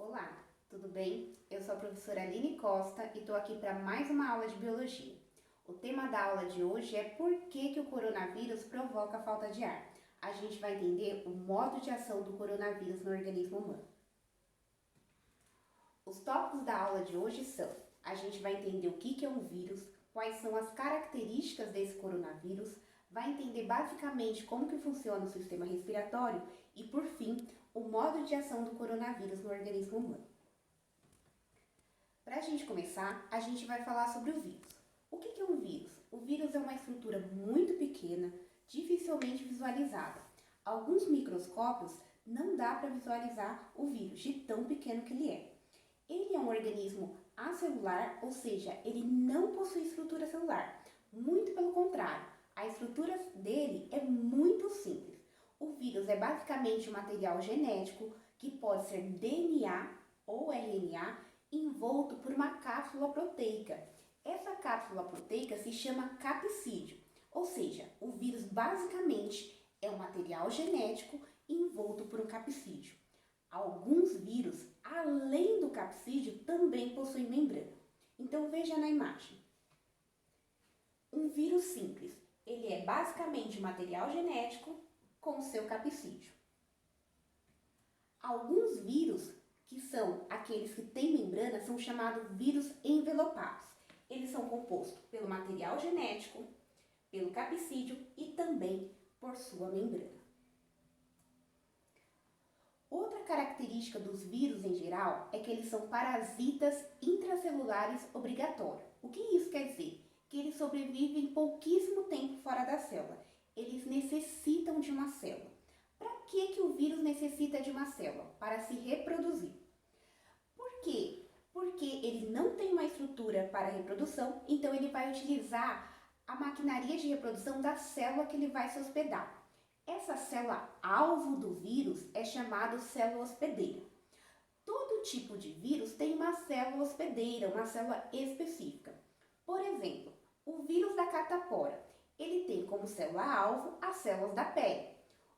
Olá, tudo bem? Eu sou a professora Aline Costa e estou aqui para mais uma aula de biologia. O tema da aula de hoje é por que o coronavírus provoca falta de ar. A gente vai entender o modo de ação do coronavírus no organismo humano. Os tópicos da aula de hoje são: a gente vai entender o que é um vírus, quais são as características desse coronavírus, vai entender basicamente como que funciona o sistema respiratório e, por fim, o modo de ação do coronavírus no organismo humano. Para a gente começar, a gente vai falar sobre o vírus. O que é um vírus? O vírus é uma estrutura muito pequena, dificilmente visualizada. Alguns microscópios não dá para visualizar o vírus, de tão pequeno que ele é. Ele é um organismo acelular, ou seja, ele não possui estrutura celular. Muito pelo contrário, a estrutura dele é muito simples. O vírus é basicamente um material genético que pode ser DNA ou RNA envolto por uma cápsula proteica. Essa cápsula proteica se chama capsídeo, ou seja, o vírus basicamente é um material genético envolto por um capsídeo. Alguns vírus, além do capsídeo, também possuem membrana. Então veja na imagem. Um vírus simples, ele é basicamente um material genético com seu capsídeo. Alguns vírus, que são aqueles que têm membrana, são chamados vírus envelopados. Eles são compostos pelo material genético, pelo capsídeo e também por sua membrana. Outra característica dos vírus em geral é que eles são parasitas intracelulares obrigatórios. O que isso quer dizer? Que eles sobrevivem pouquíssimo tempo fora da célula. Eles necessitam de uma célula. Para que o vírus necessita de uma célula? Para se reproduzir. Por quê? Porque ele não tem uma estrutura para reprodução, então ele vai utilizar a maquinaria de reprodução da célula que ele vai se hospedar. Essa célula alvo do vírus é chamada célula hospedeira. Todo tipo de vírus tem uma célula hospedeira, uma célula específica. Por exemplo, o vírus da catapora, ele tem como célula-alvo as células da pele.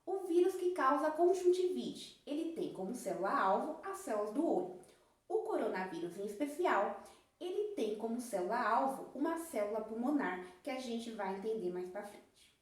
O vírus que causa conjuntivite, ele tem como célula-alvo as células do olho. O coronavírus, em especial, ele tem como célula-alvo uma célula pulmonar, que a gente vai entender mais para frente.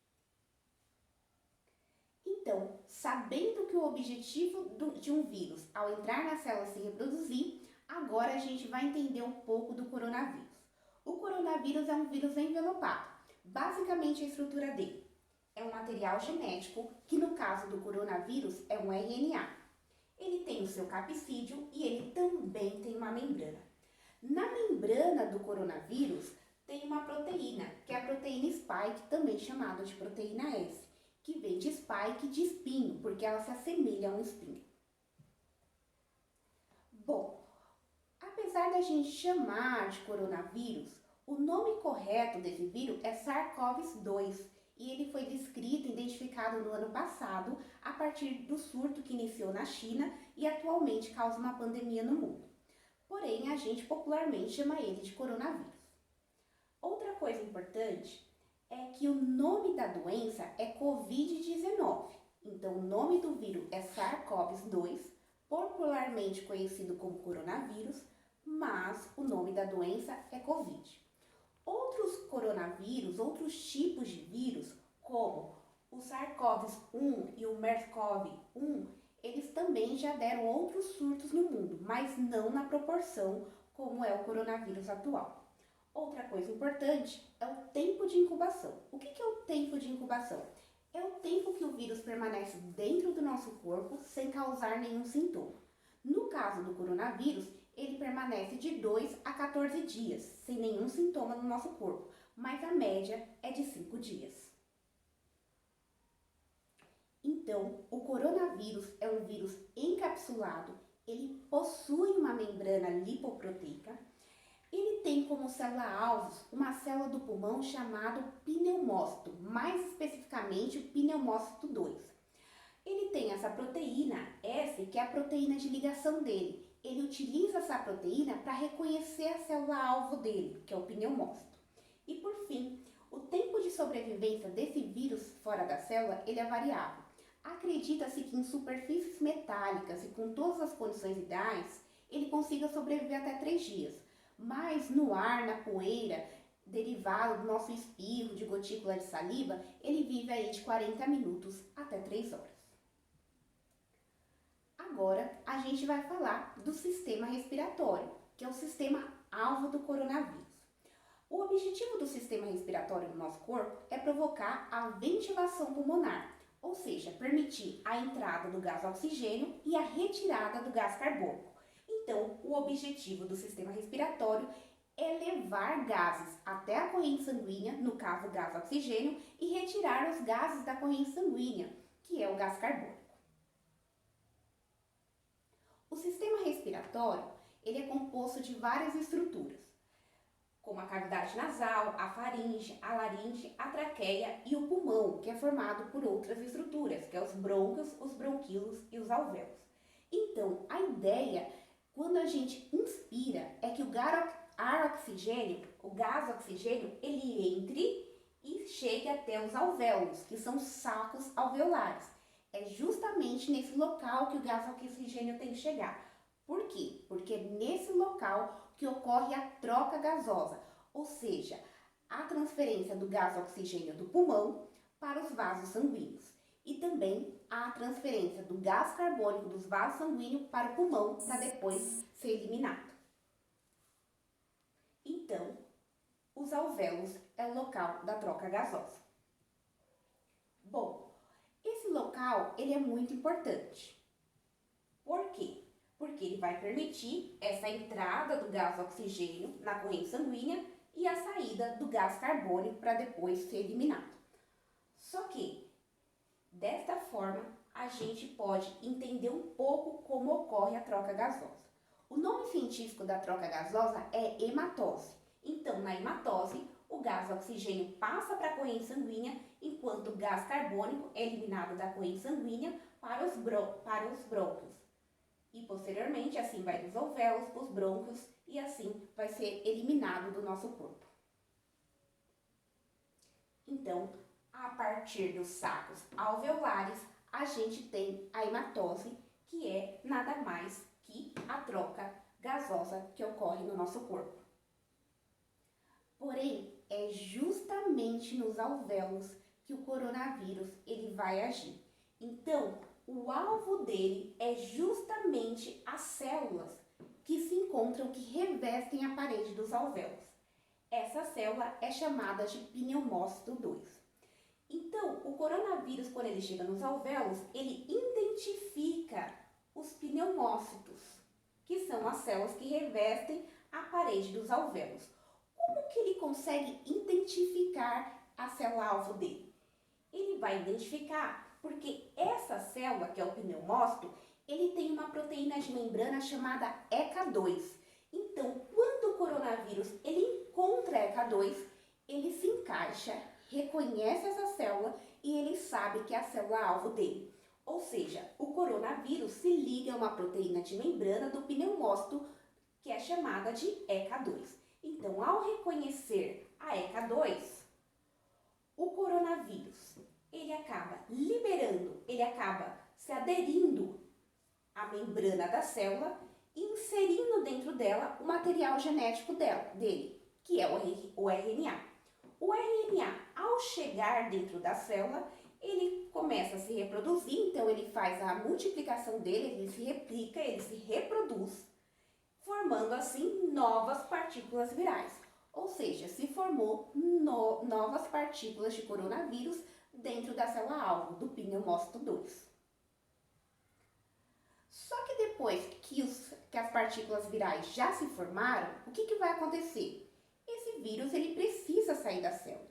Então, sabendo que o objetivo de um vírus, ao entrar na célula se reproduzir, agora a gente vai entender um pouco do coronavírus. O coronavírus é um vírus envelopado. Basicamente, a estrutura dele é um material genético, que no caso do coronavírus é um RNA. Ele tem o seu capsídeo e ele também tem uma membrana. Na membrana do coronavírus tem uma proteína, que é a proteína spike, também chamada de proteína S, que vem de spike de espinho, porque ela se assemelha a um espinho. Bom, apesar da gente chamar de coronavírus, o nome correto desse vírus é SARS-CoV-2 e ele foi descrito e identificado no ano passado a partir do surto que iniciou na China e atualmente causa uma pandemia no mundo. Porém, a gente popularmente chama ele de coronavírus. Outra coisa importante é que o nome da doença é Covid-19. Então, o nome do vírus é SARS-CoV-2, popularmente conhecido como coronavírus, mas o nome da doença é Covid. Outros coronavírus, outros tipos de vírus, como o SARS-CoV-1 e o MERS-CoV-1, eles também já deram outros surtos no mundo, mas não na proporção como é o coronavírus atual. Outra coisa importante é o tempo de incubação. O que é o tempo de incubação? É o tempo que o vírus permanece dentro do nosso corpo sem causar nenhum sintoma. No caso do coronavírus, ele permanece de 2 a 14 dias, sem nenhum sintoma no nosso corpo, mas a média é de 5 dias. Então, o coronavírus é um vírus encapsulado, ele possui uma membrana lipoproteica. Ele tem como célula-alvos uma célula do pulmão chamada pneumócito, mais especificamente o pneumócito 2. Ele tem essa proteína S, que é a proteína de ligação dele. Ele utiliza essa proteína para reconhecer a célula-alvo dele, que é o pneumócito. E por fim, o tempo de sobrevivência desse vírus fora da célula, ele é variável. Acredita-se que em superfícies metálicas e com todas as condições ideais, ele consiga sobreviver até 3 dias. Mas no ar, na poeira, derivado do nosso espirro de gotícula de saliva, ele vive aí de 40 minutos até 3 horas. Agora, a gente vai falar do sistema respiratório, que é o sistema alvo do coronavírus. O objetivo do sistema respiratório do nosso corpo é provocar a ventilação pulmonar, ou seja, permitir a entrada do gás oxigênio e a retirada do gás carbônico. Então, o objetivo do sistema respiratório é levar gases até a corrente sanguínea, no caso o gás oxigênio, e retirar os gases da corrente sanguínea, que é o gás carbônico. O sistema respiratório, ele é composto de várias estruturas, como a cavidade nasal, a faringe, a laringe, a traqueia e o pulmão, que é formado por outras estruturas, que é os brônquios, os bronquíolos e os alvéolos. Então, a ideia, quando a gente inspira, é que o gás oxigênio, ele entre e chegue até os alvéolos, que são sacos alveolares. É justamente nesse local que o gás oxigênio tem que chegar. Por quê? Porque é nesse local que ocorre a troca gasosa, ou seja, a transferência do gás oxigênio do pulmão para os vasos sanguíneos e também a transferência do gás carbônico dos vasos sanguíneos para o pulmão para depois ser eliminado. Então, os alvéolos é o local da troca gasosa. Bom, esse local ele é muito importante. Por quê? Porque ele vai permitir essa entrada do gás oxigênio na corrente sanguínea e a saída do gás carbônico para depois ser eliminado. Só que, desta forma, a gente pode entender um pouco como ocorre a troca gasosa. O nome científico da troca gasosa é hematose. Então, na hematose, o gás oxigênio passa para a corrente sanguínea, enquanto o gás carbônico é eliminado da corrente sanguínea para os brônquios. E posteriormente, assim vai dos alvéolos para os brônquios e assim vai ser eliminado do nosso corpo. Então, a partir dos sacos alveolares, a gente tem a hematose, que é nada mais que a troca gasosa que ocorre no nosso corpo. Porém, é justamente nos alvéolos que o coronavírus ele vai agir. Então, o alvo dele é justamente as células que se encontram, que revestem a parede dos alvéolos. Essa célula é chamada de pneumócito 2. Então, o coronavírus, quando ele chega nos alvéolos, ele identifica os pneumócitos, que são as células que revestem a parede dos alvéolos. Como que ele consegue identificar a célula-alvo dele? Ele vai identificar porque essa célula, que é o pneumócito, ele tem uma proteína de membrana chamada ECA2. Então, quando o coronavírus ele encontra a ECA2, ele se encaixa, reconhece essa célula e ele sabe que é a célula-alvo dele. Ou seja, o coronavírus se liga a uma proteína de membrana do pneumócito, que é chamada de ECA2. Então, ao reconhecer a ECA2, o coronavírus ele acaba liberando, ele acaba se aderindo à membrana da célula e inserindo dentro dela o material genético dele, que é o RNA. O RNA, ao chegar dentro da célula, ele começa a se reproduzir, então ele faz a multiplicação dele, ele se replica, ele se reproduz, formando assim novas partículas virais. Ou seja, se formou novas partículas de coronavírus dentro da célula-alvo, do pneumócito 2. Só que depois que as partículas virais já se formaram, o que vai acontecer? Esse vírus ele precisa sair da célula.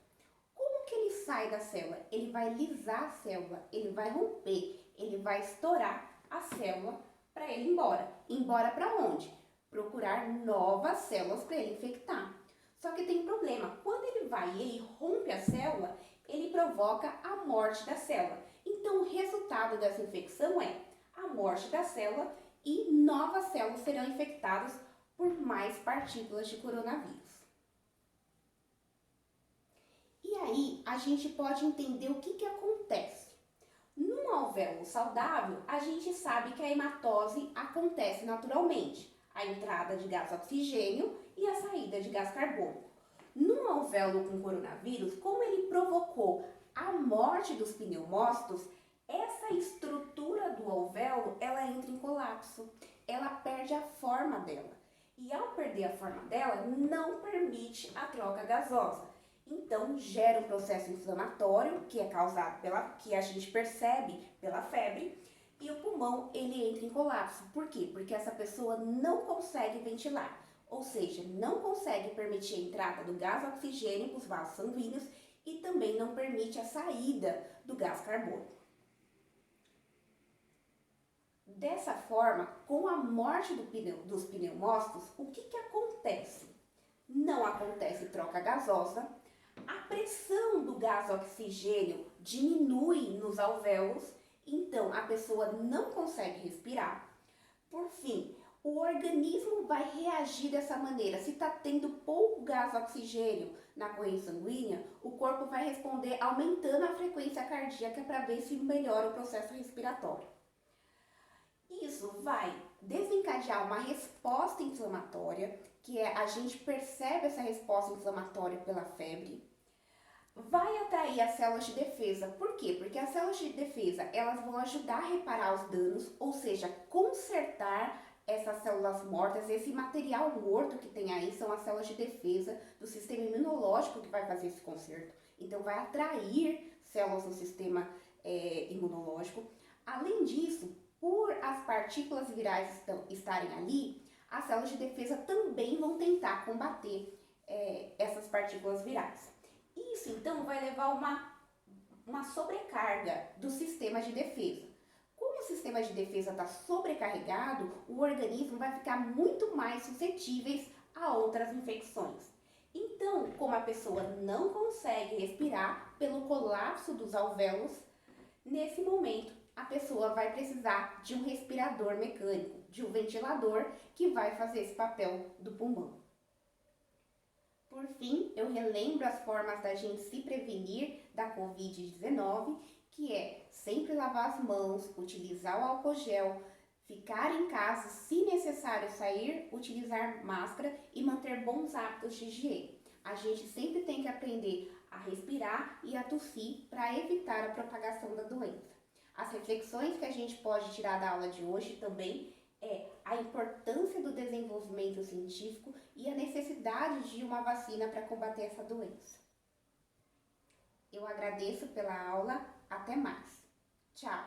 Como que ele sai da célula? Ele vai lisar a célula, ele vai romper, ele vai estourar a célula para ele ir embora. Embora para onde? Procurar novas células para ele infectar. Só que tem um problema, quando ele vai e ele rompe a célula, ele provoca a morte da célula. Então, o resultado dessa infecção é a morte da célula e novas células serão infectadas por mais partículas de coronavírus. E aí, a gente pode entender o que acontece. Num alvéolo saudável, a gente sabe que a hematose acontece naturalmente. a entrada de gás oxigênio e a saída de gás carbônico. No alvéolo com coronavírus, como ele provocou a morte dos pneumócitos, essa estrutura do alvéolo, ela entra em colapso, ela perde a forma dela. E ao perder a forma dela, não permite a troca gasosa. Então, gera um processo inflamatório, que é causado que a gente percebe pela febre, e o pulmão, ele entra em colapso. Por quê? Porque essa pessoa não consegue ventilar, ou seja, não consegue permitir a entrada do gás oxigênio para os vasos sanguíneos e também não permite a saída do gás carbônico. Dessa forma, com a morte dos pneumócitos, o que acontece? Não acontece troca gasosa, a pressão do gás oxigênio diminui nos alvéolos, então a pessoa não consegue respirar. Por fim, o organismo vai reagir dessa maneira. Se está tendo pouco gás oxigênio na corrente sanguínea, o corpo vai responder aumentando a frequência cardíaca para ver se melhora o processo respiratório. Isso vai desencadear uma resposta inflamatória, que é a gente percebe essa resposta inflamatória pela febre, vai atrair as células de defesa. Por quê? Porque as células de defesa, elas vão ajudar a reparar os danos, ou seja, consertar essas células mortas. Esse material morto que tem aí são as células de defesa do sistema imunológico que vai fazer esse conserto. Então, vai atrair células do sistema imunológico. Além disso, por as partículas virais estarem ali, as células de defesa também vão tentar combater essas partículas virais. Isso, então, vai levar uma sobrecarga do sistema de defesa. Como o sistema de defesa está sobrecarregado, o organismo vai ficar muito mais suscetível a outras infecções. Então, como a pessoa não consegue respirar pelo colapso dos alvéolos, nesse momento, a pessoa vai precisar de um respirador mecânico, de um ventilador que vai fazer esse papel do pulmão. Por fim, eu relembro as formas da gente se prevenir da Covid-19, que é sempre lavar as mãos, utilizar o álcool gel, ficar em casa, se necessário sair, utilizar máscara e manter bons hábitos de higiene. A gente sempre tem que aprender a respirar e a tossir para evitar a propagação da doença. As reflexões que a gente pode tirar da aula de hoje também é a importância do desenvolvimento científico e a necessidade de uma vacina para combater essa doença. Eu agradeço pela aula, até mais. Tchau!